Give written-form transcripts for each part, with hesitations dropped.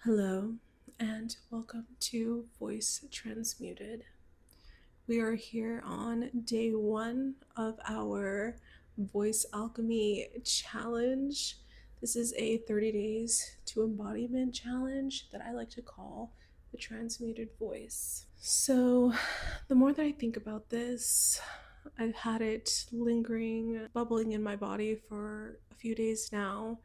Hello, and welcome to Voice Transmuted. We are here on day one of our Voice Alchemy challenge. This is a 30 days to embodiment challenge that I like to call the transmuted voice. So, the more that I think about this, I've had it lingering, bubbling in my body for a few days now.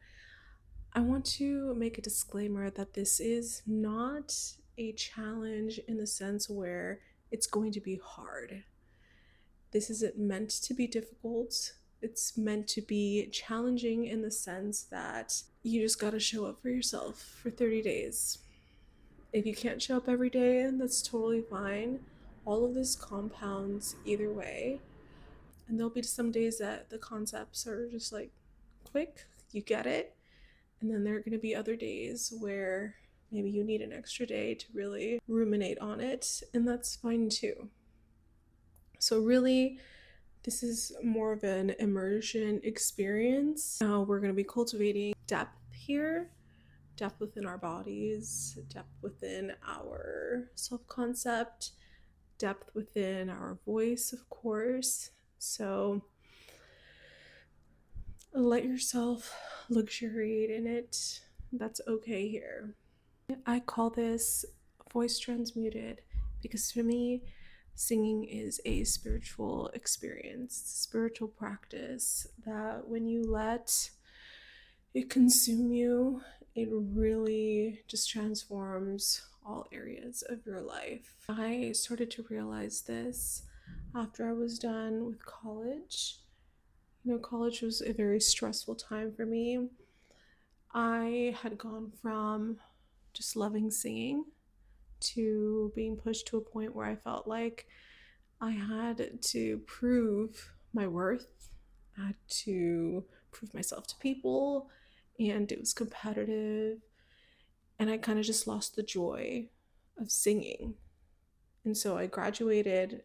I want to make a disclaimer that this is not a challenge in the sense where it's going to be hard. This isn't meant to be difficult. It's meant to be challenging in the sense that you just got to show up for yourself for 30 days. If you can't show up every day, that's totally fine. All of this compounds either way. And there'll be some days that the concepts are just like quick, you get it. And then there are going to be other days where maybe you need an extra day to really ruminate on it, and that's fine too. So, really, this is more of an immersion experience. Now, we're going to be cultivating depth here, depth within our bodies, depth within our self concept, depth within our voice, of course. So, let yourself luxuriate in it. That's okay here. I call this voice transmuted because for me, singing is a spiritual experience, spiritual practice that when you let it consume you, it really just transforms all areas of your life. I started to realize this after I was done with college. College was a very stressful time for me. I had gone from just loving singing to being pushed to a point where I felt like I had to prove my worth. I had to prove myself to people, and it was competitive. And I kind of just lost the joy of singing. And so I graduated.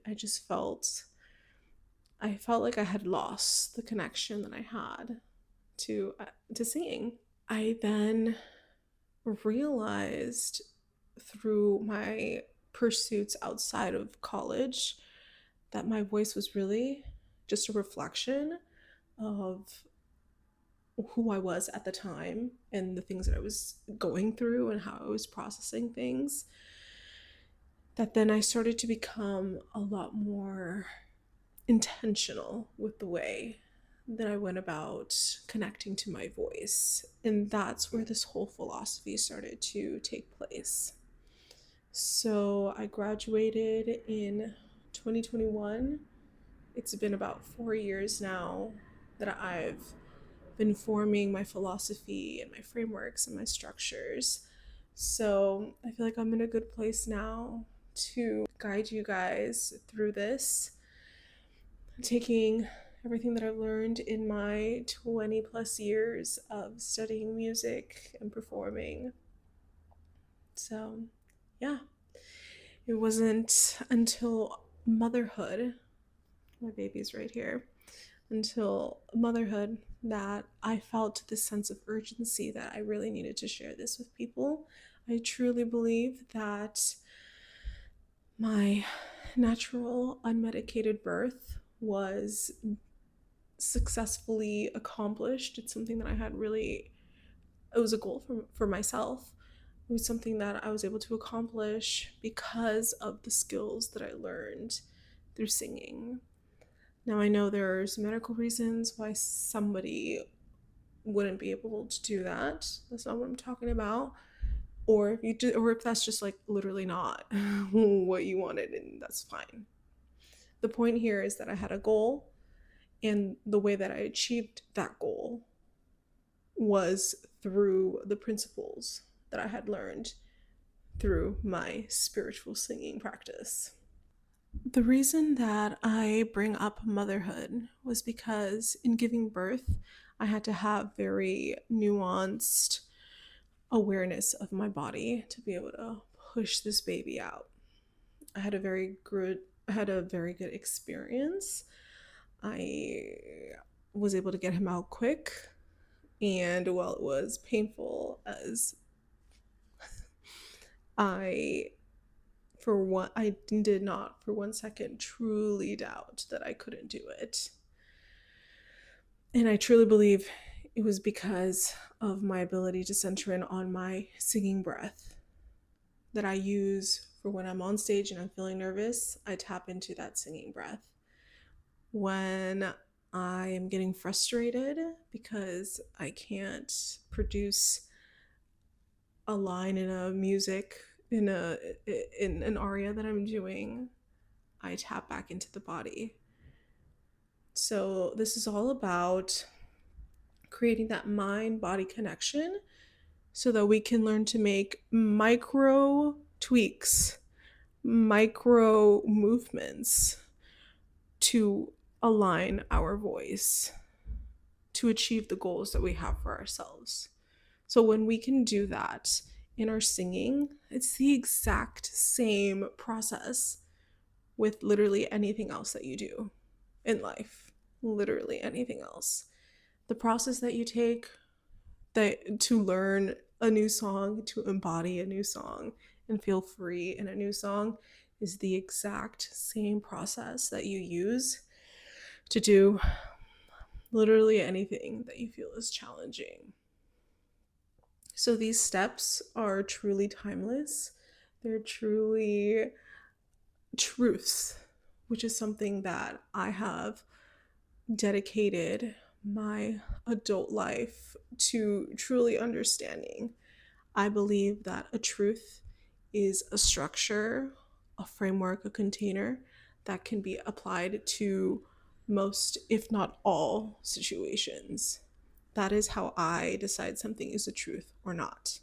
I felt like I had lost the connection that I had to singing. I then realized through my pursuits outside of college that my voice was really just a reflection of who I was at the time and the things that I was going through and how I was processing things. That then I started to become a lot more intentional with the way that I went about connecting to my voice. And that's where this whole philosophy started to take place. So I graduated in 2021. It's been about 4 years now that I've been forming my philosophy and my frameworks and my structures. So I feel like I'm in a good place now to guide you guys through this, taking everything that I've learned in my 20 plus years of studying music and performing. So, yeah, it wasn't until motherhood, my baby's right here, until motherhood that I felt this sense of urgency that I really needed to share this with people. I truly believe that my natural unmedicated birth was successfully accomplished. It's something that I had really, it was a goal for myself. It was something that I was able to accomplish because of the skills that I learned through singing. Now I know there's medical reasons why somebody wouldn't be able to do that. That's not what I'm talking about. Or if that's just like literally not what you wanted, and that's fine. The point here is that I had a goal, and the way that I achieved that goal was through the principles that I had learned through my spiritual singing practice. The reason that I bring up motherhood was because in giving birth, I had to have very nuanced awareness of my body to be able to push this baby out. I had a very good experience. I was able to get him out quick, and while it was painful as I I did not for 1 second truly doubt that I couldn't do it. And I truly believe it was because of my ability to center in on my singing breath that I use for when I'm on stage and I'm feeling nervous. I tap into that singing breath. When I am getting frustrated because I can't produce a line in a music in an aria that I'm doing, I tap back into the body. So this is all about creating that mind body connection so that we can learn to make micro tweaks, micro movements to align our voice to achieve the goals that we have for ourselves. So when we can do that in our singing, it's the exact same process with literally anything else that you do in life. Literally anything else. The process that you take that to learn a new song, to embody a new song and feel free in a new song is the exact same process that you use to do literally anything that you feel is challenging. So these steps are truly timeless. They're truly truths, which is something that I have dedicated my adult life to truly understanding. I believe that a truth is a structure, a framework, a container that can be applied to most, if not all, situations. That is how I decide something is a truth or not.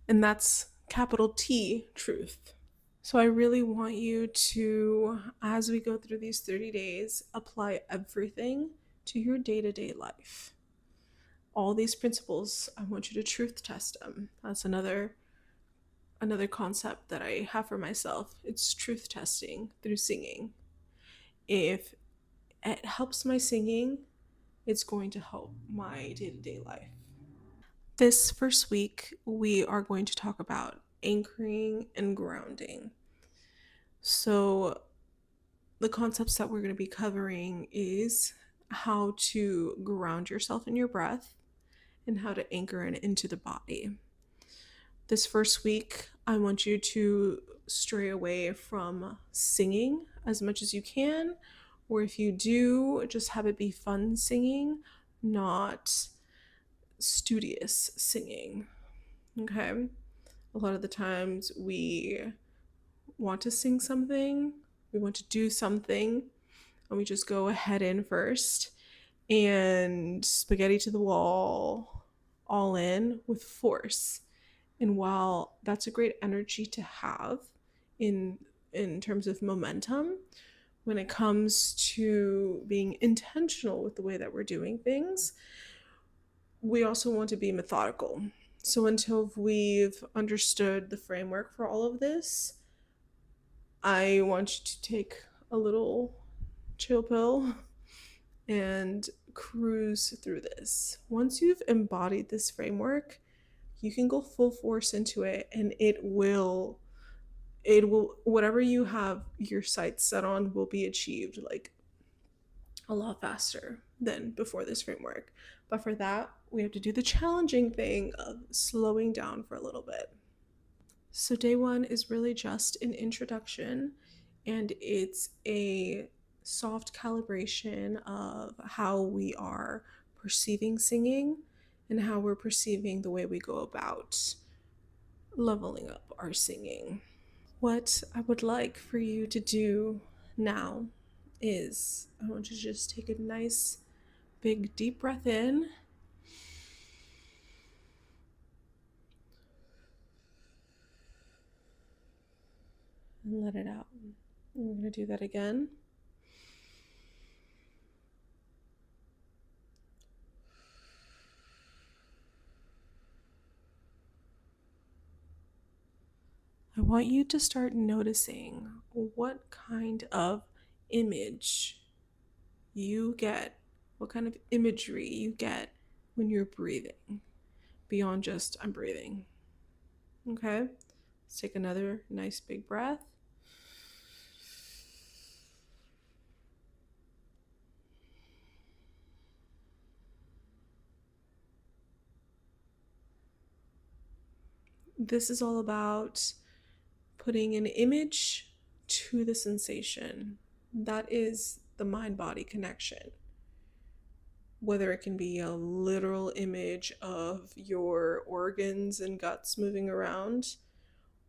And that's capital T truth. So I really want you to, as we go through these 30 days, apply everything to your day to day life. All these principles, I want you to truth test them. That's another concept that I have for myself. It's truth testing through singing. If it helps my singing, it's going to help my day to day life. This first week, we are going to talk about anchoring and grounding. So, the concepts that we're going to be covering is how to ground yourself in your breath and how to anchor it into the body. This first week, I want you to stray away from singing as much as you can, or if you do, just have it be fun singing, not studious singing. Okay? A lot of the times we want to sing something, we want to do something, and we just go ahead in first and spaghetti to the wall, all in with force. And while that's a great energy to have in in terms of momentum, when it comes to being intentional with the way that we're doing things, we also want to be methodical. So until we've understood the framework for all of this, I want you to take a little chill pill and cruise through this. Once you've embodied this framework, you can go full force into it and it will whatever you have your sights set on will be achieved like a lot faster than before this framework. But for that, we have to do the challenging thing of slowing down for a little bit. So day 1 is really just an introduction, and it's a soft calibration of how we are perceiving singing and how we're perceiving the way we go about leveling up our singing. What I would like for you to do now is I want you to just take a nice big deep breath in and let it out. And we're going to do that again. I want you to start noticing what kind of image you get, what kind of imagery you get when you're breathing, beyond just I'm breathing. Okay? Let's take another nice big breath. This is all about putting an image to the sensation. That is the mind-body connection. Whether it can be a literal image of your organs and guts moving around,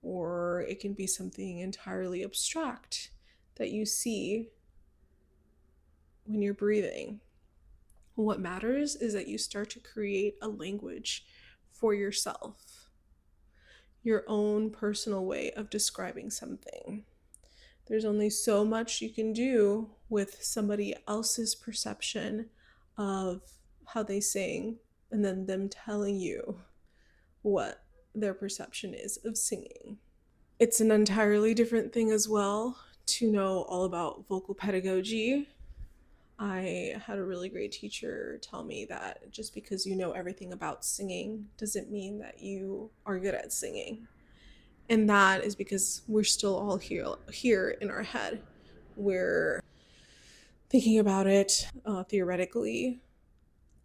or it can be something entirely abstract that you see when you're breathing. What matters is that you start to create a language for yourself, your own personal way of describing something. There's only so much you can do with somebody else's perception of how they sing, and then them telling you what their perception is of singing. It's an entirely different thing as well to know all about vocal pedagogy. I had a really great teacher tell me that just because you know everything about singing doesn't mean that you are good at singing. And that is because we're still all here in our head. We're thinking about it theoretically,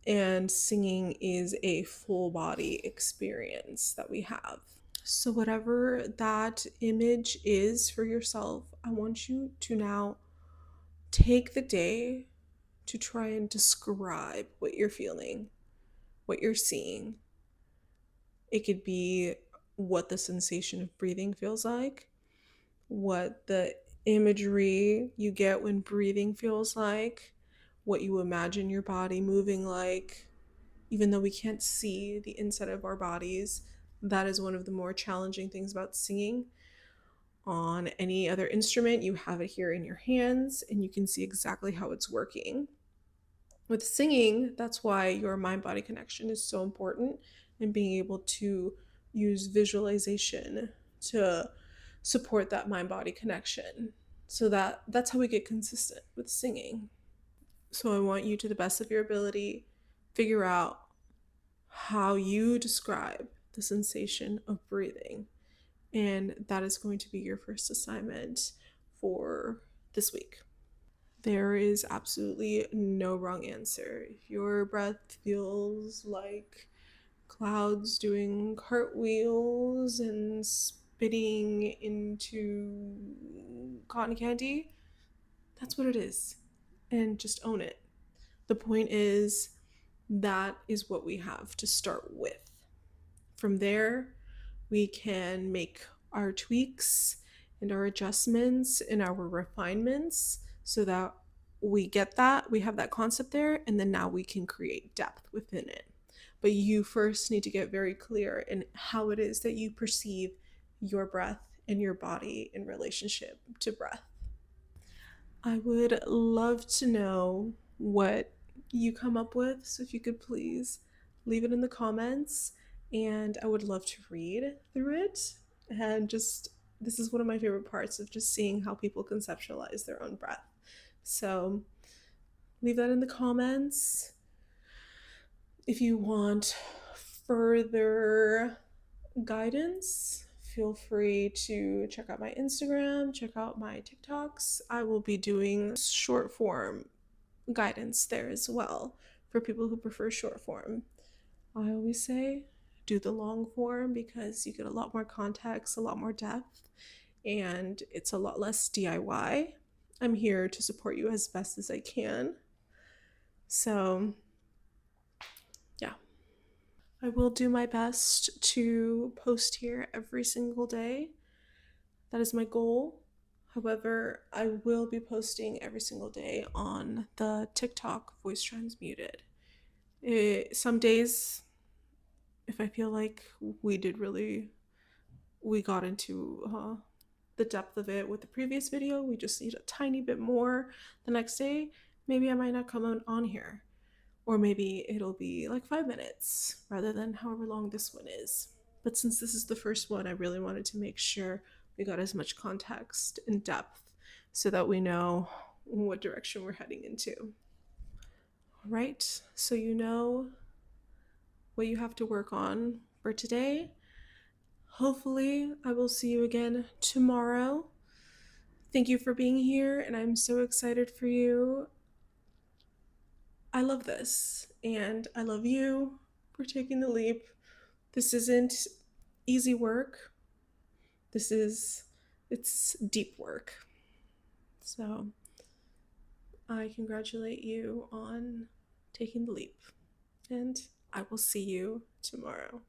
and singing is a full body experience that we have. So, whatever that image is for yourself, I want you to now take the day to try and describe what you're feeling, what you're seeing. It could be what the sensation of breathing feels like, what the imagery you get when breathing feels like, what you imagine your body moving like. Even though we can't see the inside of our bodies, that is one of the more challenging things about singing. On any other instrument, you have it here in your hands and you can see exactly how it's working. With singing, that's why your mind body connection is so important, and being able to use visualization to support that mind body connection. So that's how we get consistent with singing. So I want you, to the best of your ability, figure out how you describe the sensation of breathing. And that is going to be your first assignment for this week. There is absolutely no wrong answer. If your breath feels like clouds doing cartwheels and spitting into cotton candy, that's what it is. And just own it. The point is, that is what we have to start with. From there, we can make our tweaks and our adjustments and our refinements so that we have that concept there, and then now we can create depth within it. But you first need to get very clear in how it is that you perceive your breath and your body in relationship to breath. I would love to know what you come up with, so if you could please leave it in the comments, and I would love to read through it. And just, this is one of my favorite parts of just seeing how people conceptualize their own breath. So leave that in the comments. If you want further guidance, feel free to check out my Instagram, check out my TikToks. I will be doing short form guidance there as well for people who prefer short form. I always say do the long form because you get a lot more context, a lot more depth, and it's a lot less DIY. I'm here to support you as best as I can. So, yeah. I will do my best to post here every single day. That is my goal. However, I will be posting every single day on the TikTok Voice Transmuted. Some days, if I feel like we got into the depth of it with the previous video, we just need a tiny bit more the next day, maybe I might not come on here. Or maybe it'll be like 5 minutes rather than however long this one is. But since this is the first one, I really wanted to make sure we got as much context and depth so that we know what direction we're heading into. All right, so you know what you have to work on for today. hopefully, I will see you again tomorrow. Thank you for being here, and I'm so excited for you. I love this, and I love you for taking the leap. This isn't easy work. It's deep work. So I congratulate you on taking the leap, and I will see you tomorrow.